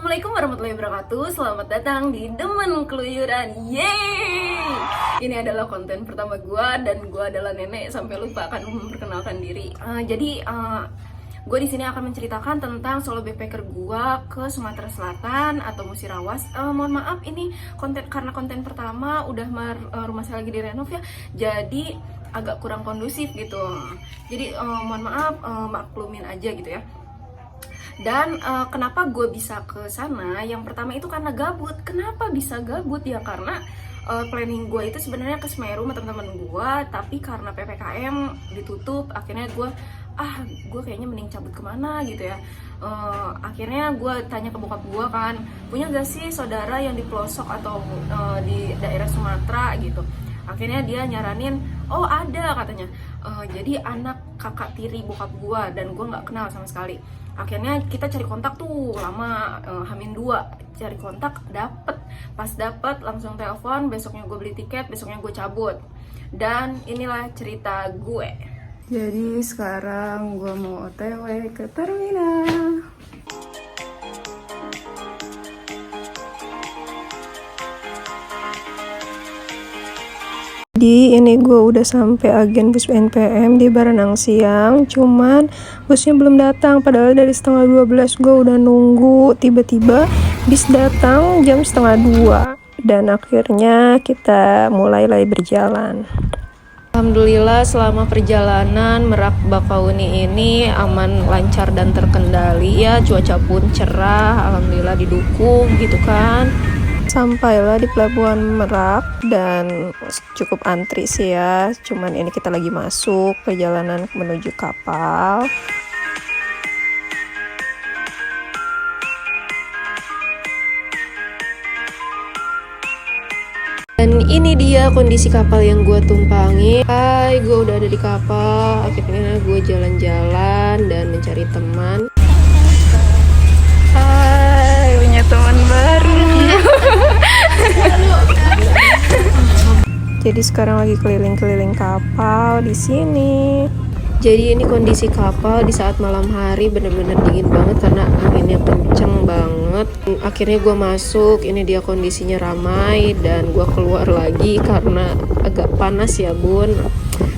Assalamualaikum warahmatullahi wabarakatuh. Selamat datang di Demen Keluyuran. Yeay! Ini adalah konten pertama gue, dan gue adalah nenek sampai lupa akan memperkenalkan diri. Gue di sini akan menceritakan tentang solo backpacker gue ke Sumatera Selatan atau Musirawas. Mohon maaf, ini karena konten pertama udah rumah saya lagi direnov ya, jadi agak kurang kondusif gitu. Jadi mohon maaf, maklumin aja gitu ya. Dan kenapa gue bisa ke sana? Yang pertama itu karena gabut. Kenapa bisa gabut ya? Karena planning gue itu sebenarnya ke Semeru sama teman-teman gue, tapi karena PPKM ditutup, akhirnya gue kayaknya mending cabut kemana gitu ya. Akhirnya gue tanya ke bokap gue kan, punya gak sih saudara yang di pelosok atau di daerah Sumatera gitu. Akhirnya dia nyaranin, oh ada katanya. Jadi anak kakak tiri bokap gue, dan gue nggak kenal sama sekali. Akhirnya kita cari kontak tuh lama, Hamin 2 cari kontak, pas dapet langsung telepon, besoknya gue beli tiket, besoknya gue cabut. Dan inilah cerita gue. Jadi sekarang gue mau OTW ke terminal. Jadi ini gue udah sampai agen bus NPM di Baranang siang, cuman busnya belum datang. Padahal dari setengah 12 gue udah nunggu, tiba-tiba bis datang jam setengah 2, dan akhirnya kita mulai berjalan. Alhamdulillah selama perjalanan Merak Bakauni ini aman, lancar dan terkendali ya. Cuaca pun cerah, alhamdulillah didukung gitu kan. Sampailah di Pelabuhan Merak dan cukup antri sih ya. Cuman ini kita lagi masuk perjalanan menuju kapal. Dan ini dia kondisi kapal yang gue tumpangi. Hai, gue udah ada di kapal. Akhirnya gue jalan-jalan dan mencari teman. Hai, punya teman baru. Jadi sekarang lagi keliling-keliling kapal di sini. Jadi ini kondisi kapal di saat malam hari, bener-bener dingin banget karena anginnya kenceng banget. Akhirnya gue masuk, ini dia kondisinya ramai, dan gue keluar lagi karena agak panas ya bun.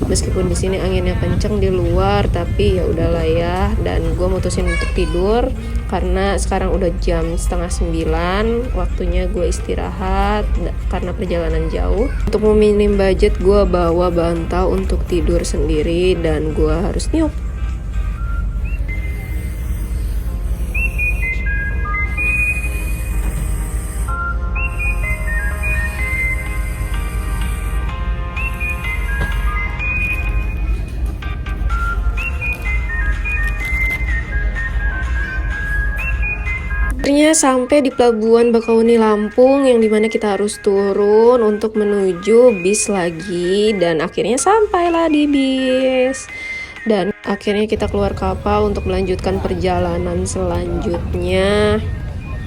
Meskipun di sini anginnya kenceng di luar, tapi ya udahlah ya. Dan gue mutusin untuk tidur karena sekarang udah jam 8:30, waktunya gue istirahat karena perjalanan jauh. Untuk meminim budget, gue bawa bantal untuk tidur sendiri dan gue harus niup. Akhirnya sampai di Pelabuhan Bakauni Lampung, yang dimana kita harus turun untuk menuju bis lagi, dan akhirnya sampailah di bis. Dan akhirnya kita keluar kapal untuk melanjutkan perjalanan selanjutnya.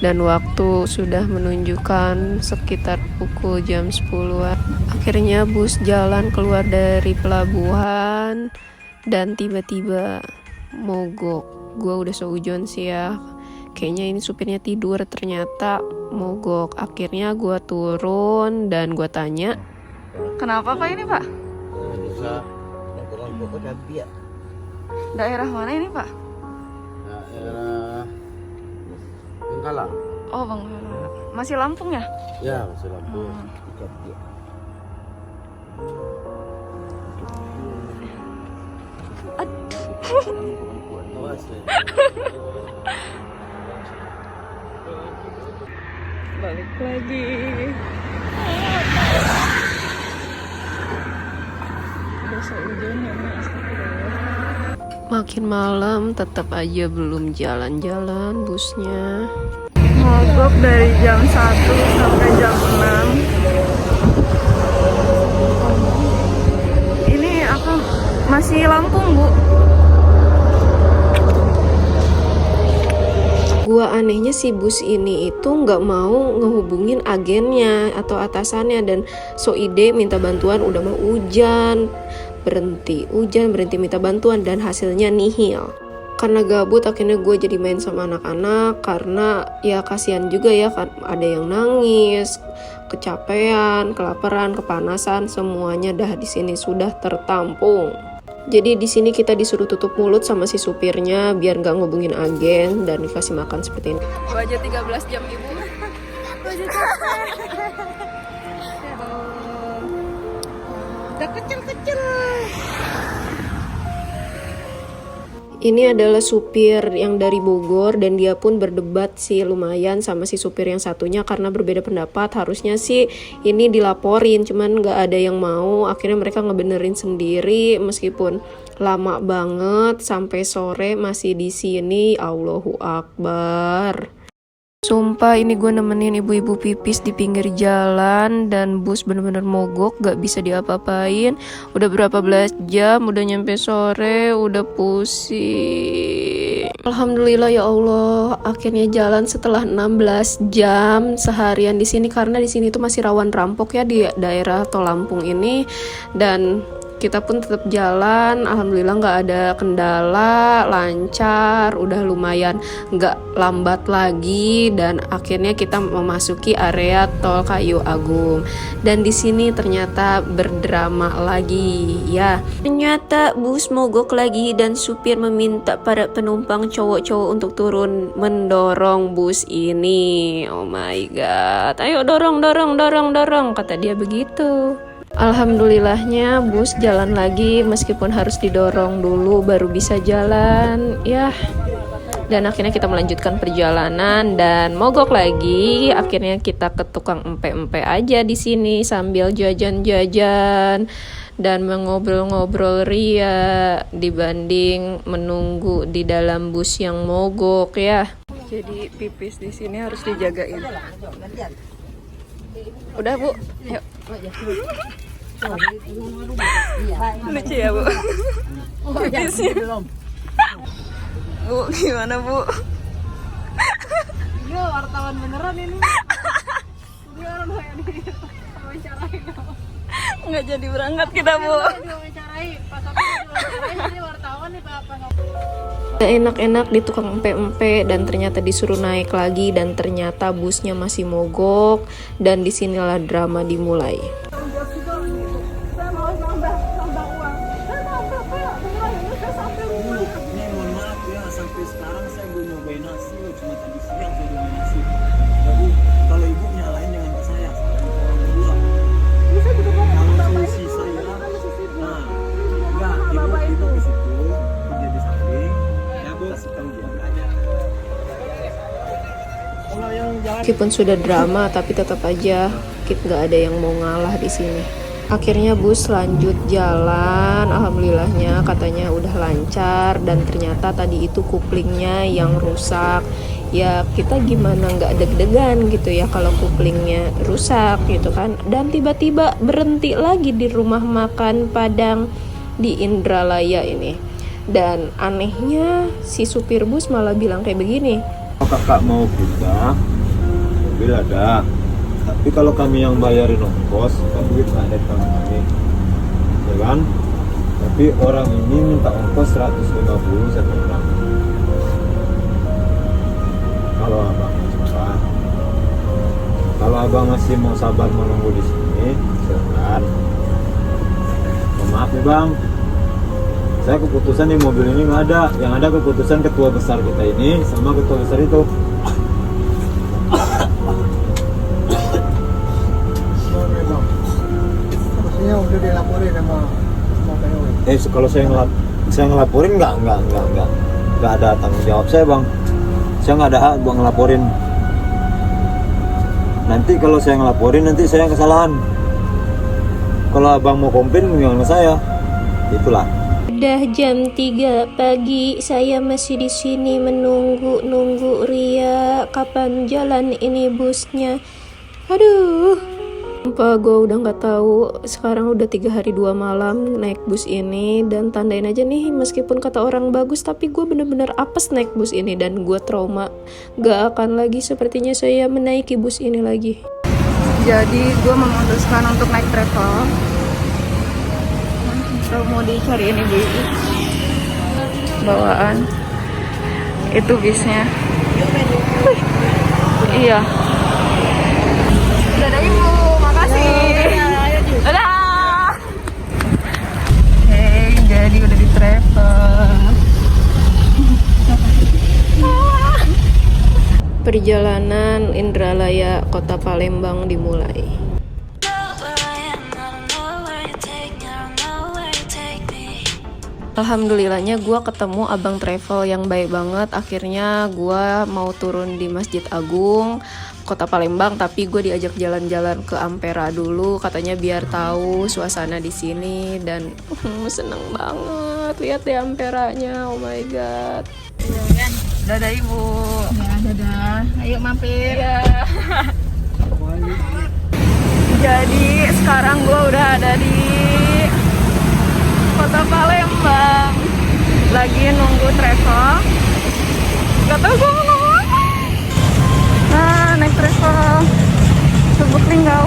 Dan waktu sudah menunjukkan sekitar pukul jam 10-an. Akhirnya bus jalan keluar dari pelabuhan dan tiba-tiba mogok. Gue udah seujon sih ya. Kayaknya ini supirnya tidur, ternyata mogok. Akhirnya gue turun dan gue tanya, kenapa Pak ini Pak? Bisa nongkrong pokok ganti ya. Daerah mana ini Pak? Daerah Bengkalang. Oh Bengkalang. Masih Lampung ya? Ya masih Lampung. Dekat dia. Balik lagi. Udah seujon ya Mas. Makin malam tetap aja belum jalan-jalan busnya. Mogok dari jam 1 sampai jam 6. Ini aku masih Lampung Bu. Gua anehnya si bus ini itu nggak mau ngehubungin agennya atau atasannya, dan so ide minta bantuan udah mau hujan, berhenti minta bantuan, dan hasilnya nihil. Karena gabut akhirnya gue jadi main sama anak-anak, karena ya kasihan juga ya kan, ada yang nangis, kecapean, kelaparan, kepanasan, semuanya dah di sini sudah tertampung. Jadi di sini kita disuruh tutup mulut sama si supirnya biar nggak ngubungin agen dan dikasih makan seperti ini. Gue aja 13 jam ibu. Gue aja capek. Udah kecil-kecil. Ini adalah supir yang dari Bogor dan dia pun berdebat sih lumayan sama si supir yang satunya karena berbeda pendapat. Harusnya sih ini dilaporin, cuman nggak ada yang mau. Akhirnya mereka ngebenerin sendiri meskipun lama banget sampai sore masih di sini. Allahu Akbar. Sumpah ini gue nemenin ibu-ibu pipis di pinggir jalan dan bus bener-bener mogok, gak bisa diapa-apain. Udah berapa belas jam, udah nyampe sore, udah pusing. Alhamdulillah ya Allah, akhirnya jalan setelah 16 jam seharian di sini karena di sini tuh masih rawan rampok ya di daerah Tol Lampung ini, dan kita pun tetap jalan. Alhamdulillah nggak ada kendala, lancar, udah lumayan nggak lambat lagi, dan akhirnya kita memasuki area Tol Kayu Agung. Dan di sini ternyata berdrama lagi ya. Ternyata bus mogok lagi dan supir meminta para penumpang cowok-cowok untuk turun mendorong bus ini. Oh my god, ayo dorong, kata dia begitu. Alhamdulillahnya bus jalan lagi meskipun harus didorong dulu baru bisa jalan ya. Dan akhirnya kita melanjutkan perjalanan dan mogok lagi. Akhirnya kita ke tukang empe-empe aja di sini sambil jajan-jajan dan mengobrol-ngobrol ria dibanding menunggu di dalam bus yang mogok ya. Jadi pipis di sini harus dijagain. Udah Bu, yuk. Lucu ya Bu. Pipisnya. Bu, gimana Bu? Ini wartawan beneran ini. Ini orang kayak diwawancarain. Nggak jadi berangkat kita Bu. Diwawancarai, pas aku diwawancarain ini wartawan nih Pak. Enak-enak di tukang empe-empe dan ternyata disuruh naik lagi dan ternyata busnya masih mogok dan disinilah drama dimulai. Meskipun sudah drama, tapi tetap aja kita nggak ada yang mau ngalah di sini. Akhirnya bus lanjut jalan, alhamdulillahnya katanya udah lancar dan ternyata tadi itu kuplingnya yang rusak. Ya kita gimana nggak deg-degan gitu ya kalau kuplingnya rusak gitu kan. Dan tiba-tiba berhenti lagi di rumah makan Padang di Indralaya ini. Dan anehnya si supir bus malah bilang kayak begini. Kakak mau pindah, mobil ada. Tapi kalau kami yang bayarin ongkos, duit ada di kami, ya kan? Tapi orang ini minta ongkos 150 satu orang. Kalau abang sabar, kalau abang masih mau sabar menunggu di sini, silakan. Maaf ya bang, saya keputusan di mobil ini nggak ada. Yang ada keputusan ketua besar kita ini sama ketua besar itu. Harusnya udah dilaporin sama PW. Kalau saya ngelaporin nggak ada tanggung jawab saya bang. Saya nggak ada hak buat ngelaporin. Nanti kalau saya ngelaporin nanti saya kesalahan. Kalau abang mau komplain gimana saya? Itulah. Udah jam 3 pagi, saya masih di sini menunggu Ria. Kapan jalan ini busnya? Aduh, sumpah gue udah nggak tahu. Sekarang udah 3 hari 2 malam naik bus ini dan tandain aja nih, meskipun kata orang bagus, tapi gue bener-bener apes naik bus ini dan gue trauma. Gak akan lagi sepertinya saya menaiki bus ini lagi. Jadi gue memutuskan untuk naik travel. Mau dicariin ibu bawaan Itu bisnya. Wih, iya. Dadah Ibu, makasih. Dadah. Hey, jadi udah di travel. Perjalanan Indralaya Kota Palembang dimulai. Alhamdulillahnya gue ketemu abang travel yang baik banget. Akhirnya gue mau turun di Masjid Agung Kota Palembang, tapi gue diajak jalan-jalan ke Ampera dulu, katanya biar tahu suasana di sini. Dan seneng banget lihat deh Amperanya, oh my god. Dadah Ibu. Ya, dadah. Ayo mampir. Ya. Jadi sekarang gue udah ada di Kota Palembang, lagi nunggu travel. Gak tau gue mau ngomong apa. Nah, naik travel Lubuk Linggau.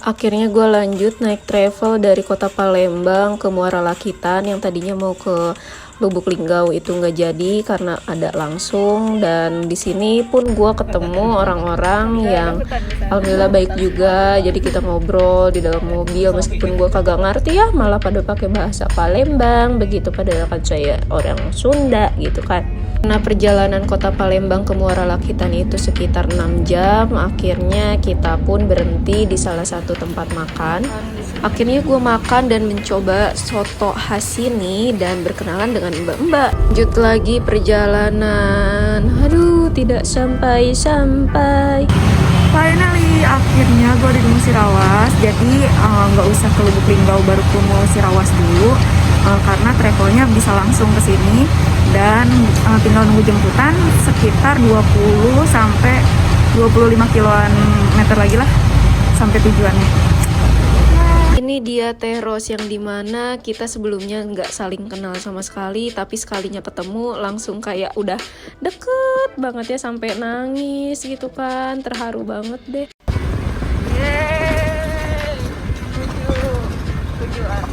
Akhirnya gue lanjut naik travel dari Kota Palembang ke Muara Lakitan. Yang tadinya mau ke Lubuk Linggau itu nggak jadi karena ada langsung. Dan di sini pun gue ketemu orang-orang yang alhamdulillah baik juga. Jadi kita ngobrol di dalam mobil, meskipun gue kagak ngerti ya, malah pada pakai bahasa Palembang begitu, padahal kan saya orang Sunda gitu kan. Nah, perjalanan Kota Palembang ke Muara Lakitan itu sekitar 6 jam. Akhirnya kita pun berhenti di salah satu tempat makan. Akhirnya gue makan dan mencoba soto khas sini dan berkenalan dengan mbak-mbak. Lanjut lagi perjalanan. Aduh, tidak sampai-sampai. Finally, akhirnya gue di Musirawas. Jadi nggak usah ke Lubuk Linggau baru ke Musirawas dulu, karena travelnya bisa langsung ke sini. Dan tinggal nunggu jemputan sekitar 20 sampai 25 kilometer lagi lah sampai tujuannya. Ini dia Teros yang dimana kita sebelumnya nggak saling kenal sama sekali, tapi sekalinya ketemu langsung kayak udah deket banget ya, sampai nangis gitu kan, terharu banget deh. Yeay, tujuan.